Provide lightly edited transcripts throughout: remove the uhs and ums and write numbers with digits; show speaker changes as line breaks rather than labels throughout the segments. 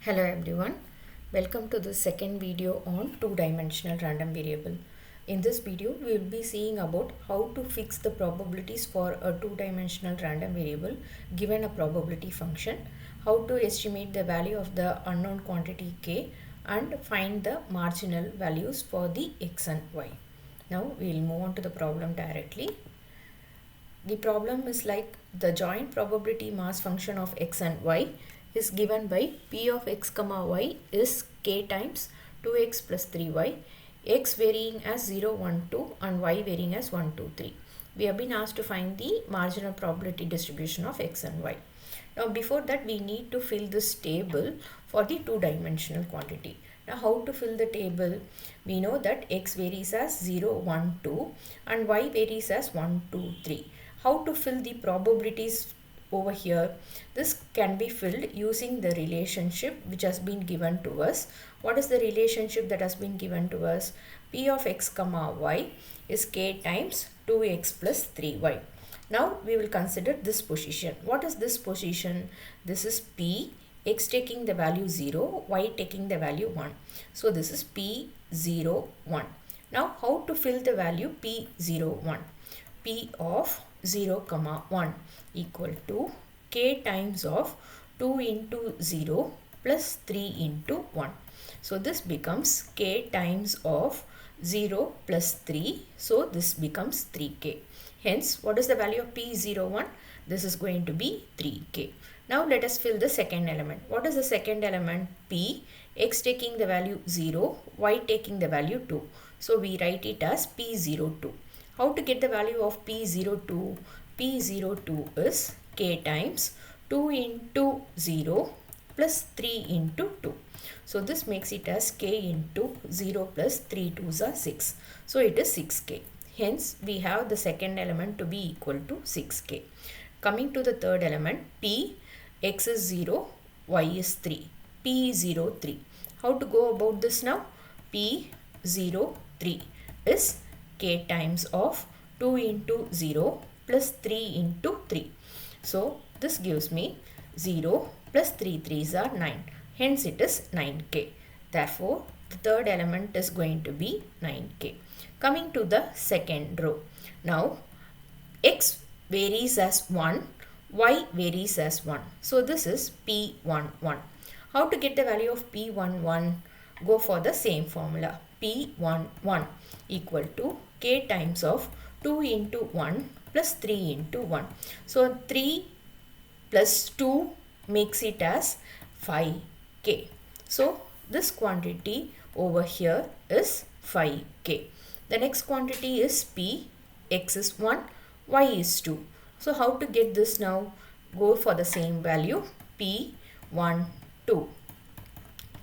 Hello everyone, welcome to the second video on two-dimensional random variable. In this video, we will be seeing about how to fix the probabilities for a two-dimensional random variable given a probability function, how to estimate the value of the unknown quantity k, and find the marginal values for the x and y. Now we will move on to the problem directly. The problem is like the joint probability mass function of x and y is given by p of x comma y is k times 2x plus 3y, x varying as 0, 1, 2 and y varying as 1, 2, 3. We have been asked to find the marginal probability distribution of x and y. Now before that we need to fill this table for the two-dimensional quantity. Now how to fill the table? We know that x varies as 0, 1, 2 and y varies as 1, 2, 3. How to fill the probabilities over here? This can be filled using the relationship which has been given to us. What is the relationship that has been given to us? P of x comma y is k times 2x plus 3y. Now we will consider this position. What is this position? This is P, x taking the value 0, y taking the value 1. So this is P0, 1. Now how to fill the value P0, 1? P of 0, comma 1 equal to k times of 2 into 0 plus 3 into 1. So this becomes k times of 0 plus 3. So this becomes 3k. Hence, what is the value of P01? This is going to be 3k. Now let us fill the second element. What is the second element? P, x taking the value 0, y taking the value 2. So we write it as P02. How to get the value of P02? P02 is k times 2 into 0 plus 3 into 2. So this makes it as k into 0 plus 3 2s are 6. So it is 6k. Hence we have the second element to be equal to 6k. Coming to the third element, P, x is 0, y is 3. P03. How to go about this now? P03 is k times of 2 into 0 plus 3 into 3. So this gives me 0 plus 3 3s are 9. Hence it is 9k. Therefore the third element is going to be 9k. Coming to the second row. Now x varies as 1, y varies as 1. So this is P11. How to get the value of P11? Go for the same formula. P11 equal to k times of 2 into 1 plus 3 into 1. So 3 plus 2 makes it as 5k. So this quantity over here is 5k. The next quantity is P, x is 1, y is 2. So how to get this now? Go for the same value, P12,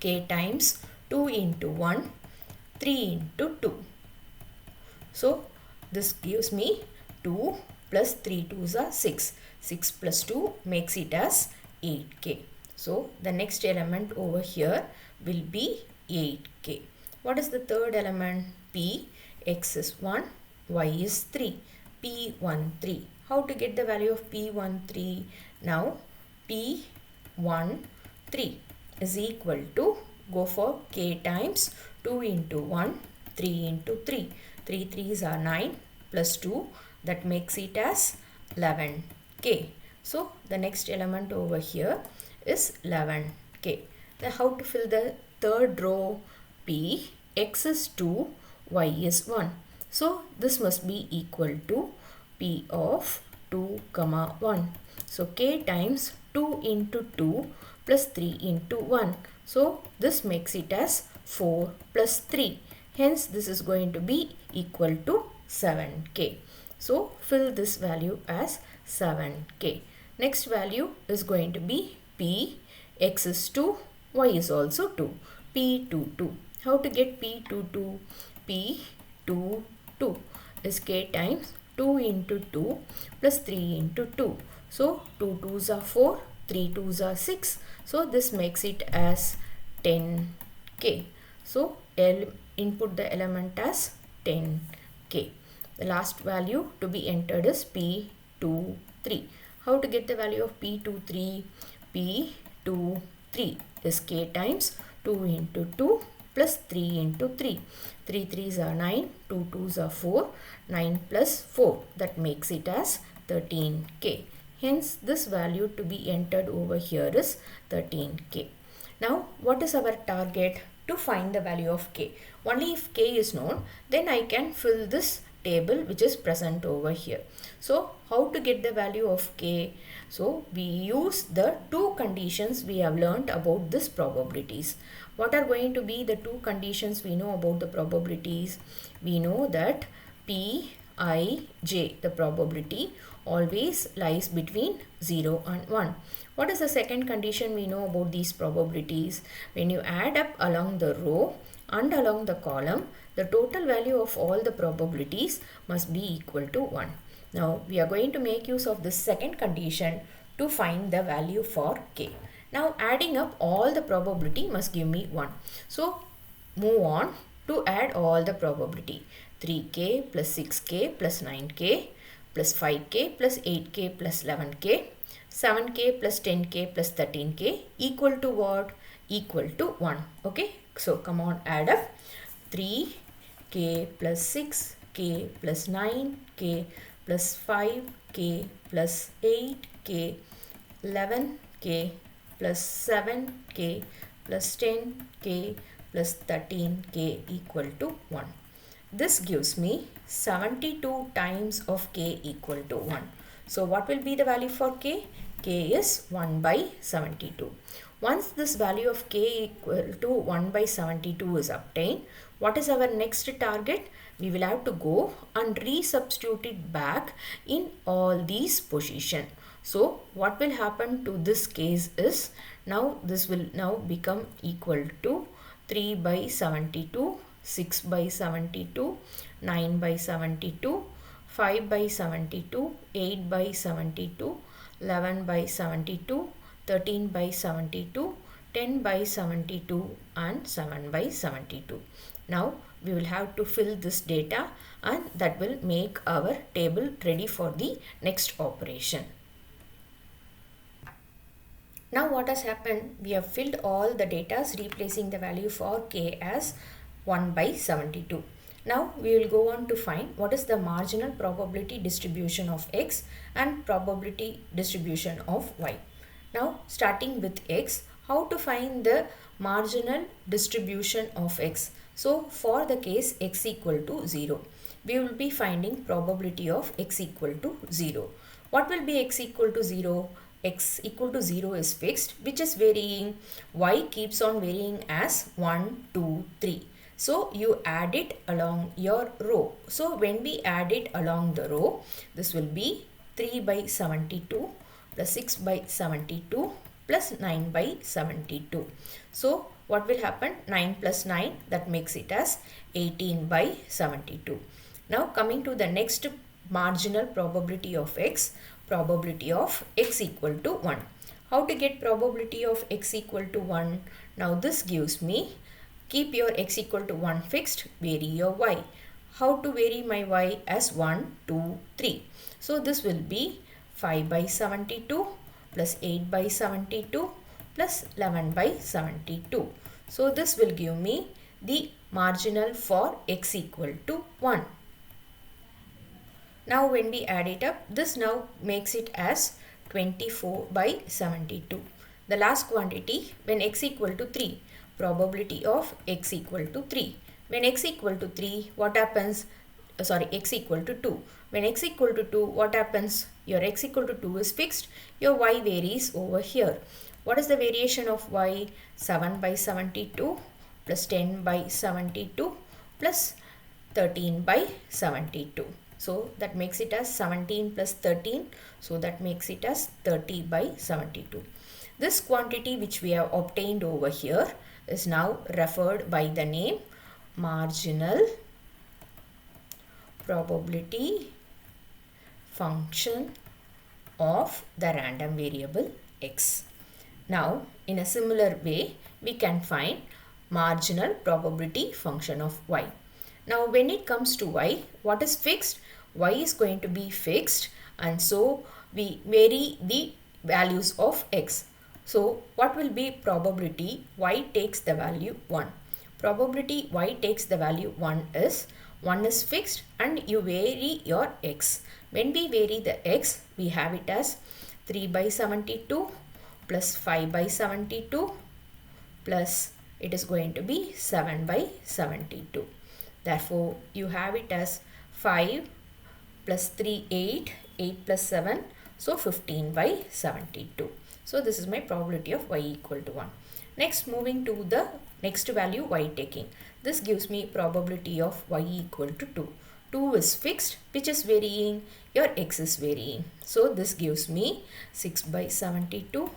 k times 2 into 1, 3 into 2. So this gives me 2 plus 3 2s are 6. 6 plus 2 makes it as 8k. So the next element over here will be 8k. What is the third element? P, x is 1, y is 3. P13. How to get the value of P13? Now P13 is equal to, go for k times 2 into 1, 3 into 3. 3 3s are 9 plus 2, that makes it as 11k. So the next element over here is 11k. Then how to fill the third row? P, x is 2, y is 1. So this must be equal to P of 2, comma 1. So k times 2 into 2 plus 3 into 1. So this makes it as 4 plus 3. Hence this is going to be equal to 7k. So fill this value as 7k. Next value is going to be P, x is 2, y is also 2. P22. How to get P22? P22 is k times 2 into 2 plus 3 into 2. So 2 2s are 4, 3 2s are 6. So this makes it as 10k. So input the element as 10k. The last value to be entered is P23. How to get the value of P23? P23 3 is k times 2 into 2 plus 3 into 3. 3 3s are 9, 2 2s are 4, 9 plus 4, that makes it as 13k. Hence this value to be entered over here is 13k. Now what is our target? To find the value of k. Only if k is known, then I can fill this table which is present over here. So how to get the value of k? So we use the two conditions we have learnt about this probabilities. What are going to be the two conditions we know about the probabilities? We know that Pij, the probability, always lies between 0 and 1. What is the second condition we know about these probabilities? When you add up along the row and along the column, the total value of all the probabilities must be equal to 1. Now we are going to make use of this second condition to find the value for k. Now adding up all the probability must give me 1. So move on to add all the probability. 3k plus 6k plus 9k plus 5k plus 8k plus 11k, 7k plus 10k plus 13k equal to what? Equal to 1. Okay, so come on, add up. 3k plus 6k plus 9k plus 5k plus 8k, 11k plus 7k plus 10k plus 13k equal to 1. This gives me 72 times of k equal to 1. So what will be the value for k? K is 1 by 72. Once this value of k equal to 1 by 72 is obtained, what is our next target? We will have to go and resubstitute it back in all these positions. So what will happen to this case is, now this will now become equal to 3 by 72, 6 by 72, 9 by 72, 5 by 72, 8 by 72, 11 by 72, 13 by 72, 10 by 72 and 7 by 72. Now we will have to fill this data and that will make our table ready for the next operation. Now what has happened? We have filled all the data replacing the value for k as 1 by 72. Now we will go on to find what is the marginal probability distribution of x and probability distribution of y. Now starting with x, how to find the marginal distribution of x? So for the case x equal to 0, we will be finding probability of x equal to 0. What will be x equal to 0? X equal to 0 is fixed, which is varying. Y keeps on varying as 1, 2, 3. So you add it along your row. So when we add it along the row, this will be 3 by 72 plus 6 by 72 plus 9 by 72. So what will happen? 9 plus 9, that makes it as 18 by 72. Now coming to the next marginal probability of x, probability of x equal to 1. How to get probability of x equal to 1? Now this gives me, keep your x equal to 1 fixed, vary your y. How to vary my y? As 1, 2, 3. So this will be 5 by 72 plus 8 by 72 plus 11 by 72. So this will give me the marginal for x equal to 1. Now when we add it up, this now makes it as 24 by 72. The last quantity, when x equal to 3, probability of x equal to 3. When x equal to 3, what happens? X equal to 2. When x equal to 2, what happens? Your x equal to 2 is fixed. Your y varies over here. What is the variation of y? 7 by 72 plus 10 by 72 plus 13 by 72. So that makes it as 17 plus 13. So that makes it as 30 by 72. This quantity which we have obtained over here is now referred by the name marginal probability function of the random variable x. Now in a similar way we can find marginal probability function of y. Now when it comes to y, what is fixed? Y is going to be fixed, and so we vary the values of x. So what will be probability y takes the value 1? Probability y takes the value 1 is fixed and you vary your x. When we vary the x, we have it as 3 by 72 plus 5 by 72 plus it is going to be 7 by 72. Therefore, you have it as 5 plus 3, 8, 8 plus 7, so 15 by 72. So this is my probability of y equal to 1. Next, moving to the next value y taking. This gives me probability of y equal to 2. 2 is fixed, which is varying, your x is varying. So this gives me 6 by 72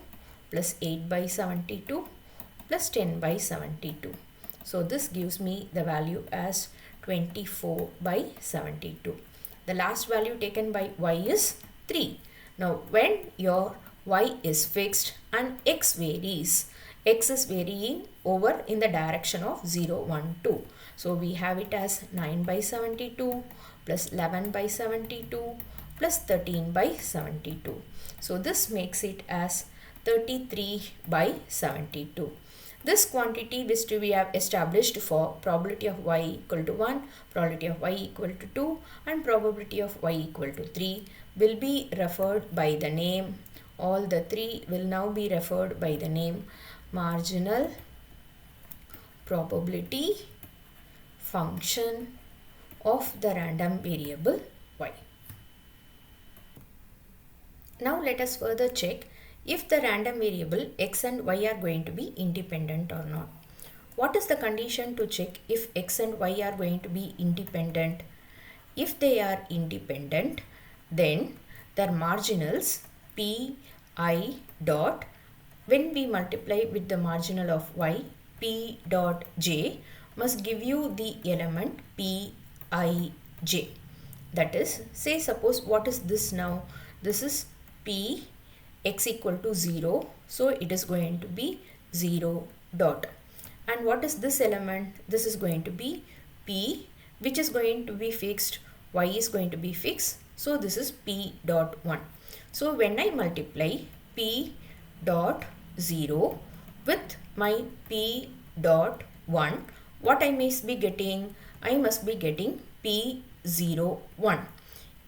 plus 8 by 72 plus 10 by 72. So this gives me the value as 24 by 72. The last value taken by y is 3. Now when your y is fixed and x varies, x is varying over in the direction of 0, 1, 2. So we have it as 9 by 72 plus 11 by 72 plus 13 by 72. So this makes it as 33 by 72. This quantity which we have established for probability of y equal to 1, probability of y equal to 2 and probability of y equal to 3 will be referred by the name. All the three will now be referred by the name marginal probability function of the random variable y. Now let us further check if the random variable x and y are going to be independent or not. What is the condition to check if x and y are going to be independent? If they are independent, then their marginals p I dot, when we multiply with the marginal of y, p dot j must give you the element p I j. That is, say suppose what is this now? This is p x equal to 0, so it is going to be 0 dot. And what is this element? This is going to be p, which is going to be fixed, y is going to be fixed, so this is p dot 1. So when I multiply p dot 0 with my p dot 1, what I must be getting? I must be getting p01.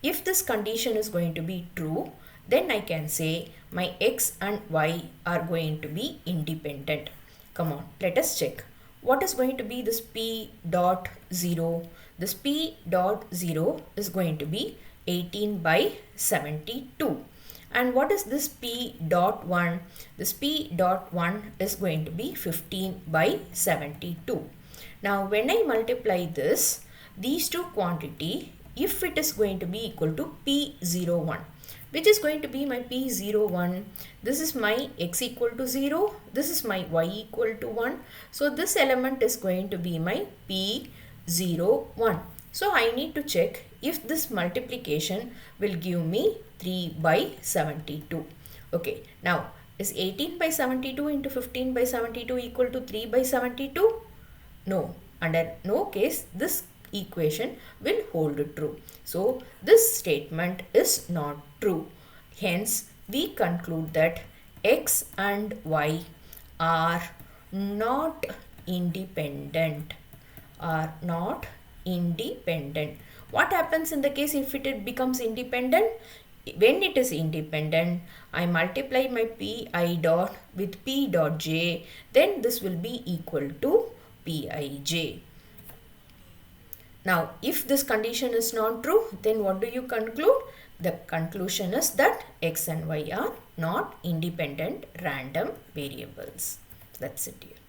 If this condition is going to be true, then I can say my x and y are going to be independent. Come on, let us check. What is going to be this p dot 0? This p dot 0 is going to be 18 by 72. And what is this p dot 1? This p dot 1 is going to be 15 by 72. Now when I multiply this, these two quantity, if it is going to be equal to p01, which is going to be my p01, this is my x equal to 0, this is my y equal to 1. So this element is going to be my p01. So I need to check if this multiplication will give me 3 by 72. Okay, now is 18 by 72 into 15 by 72 equal to 3 by 72? No, under no case this equation will hold true. So this statement is not true. Hence we conclude that x and y are not independent. What happens in the case if it becomes independent? When it is independent, I multiply my pi dot with p dot j, then this will be equal to pij. Now, if this condition is not true, then what do you conclude? The conclusion is that x and y are not independent random variables. That's it here.